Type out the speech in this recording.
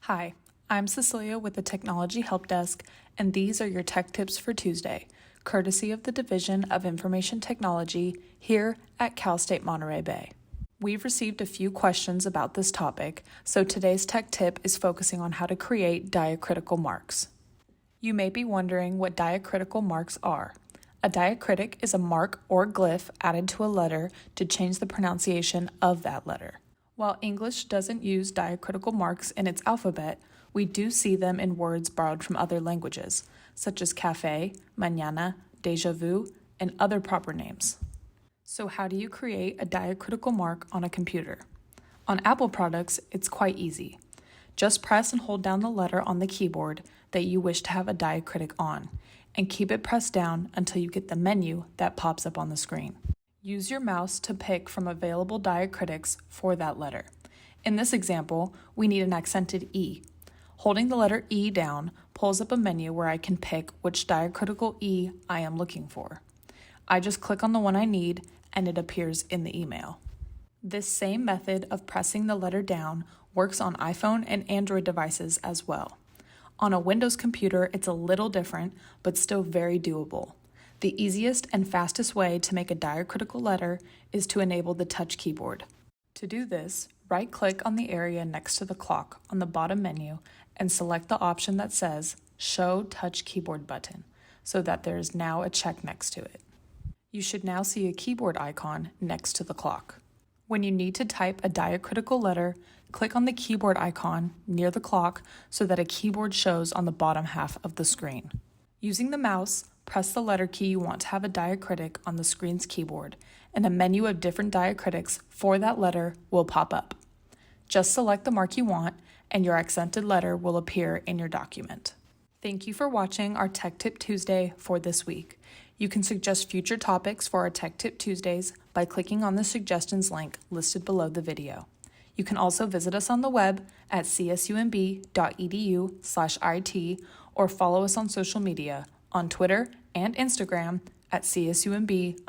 Hi, I'm Cecilia with the Technology Help Desk, and these are your tech tips for Tuesday, courtesy of the Division of Information Technology here at CalState Monterey Bay. We've received a few questions about this topic, so today's tech tip is focusing on how to create diacritical marks. You may be wondering what diacritical marks are. A diacritic is a mark or glyph added to a letter to change the pronunciation of that letter. While English doesn't use diacritical marks in its alphabet, we do see them in words borrowed from other languages, such as cafe, mañana, déjà vu, and other proper names. So how do you create a diacritical mark on a computer? On Apple products, it's quite easy. Just press and hold down the letter on the keyboard that you wish to have a diacritic on, and keep it pressed down until you get the menu that pops up on the screen. Use your mouse to pick from available diacritics for that letter. In this example, we need an accented E. Holding the letter E down pulls up a menu where I can pick which diacritical E I am looking for. I just click on the one I need and it appears in the email. This same method of pressing the letter down works on iPhone and Android devices as well. On a Windows computer, it's a little different, but still very doable. The easiest and fastest way to make a diacritical letter is to enable the touch keyboard. To do this, right-click on the area next to the clock on the bottom menu and select the option that says Show Touch Keyboard button, so that there is now a check next to it. You should now see a keyboard icon next to the clock. When you need to type a diacritical letter, click on the keyboard icon near the clock so that a keyboard shows on the bottom half of the screen. Using the mouse, press the letter key you want to have a diacritic on the screen's keyboard, and a menu of different diacritics for that letter will pop up. Just select the mark you want, and your accented letter will appear in your document. Thank you for watching our Tech Tip Tuesday for this week. You can suggest future topics for our Tech Tip Tuesdays by clicking on the suggestions link listed below the video. You can also visit us on the web at csumb.edu/IT or follow us on social media on Twitter and Instagram at CSUMB_IT.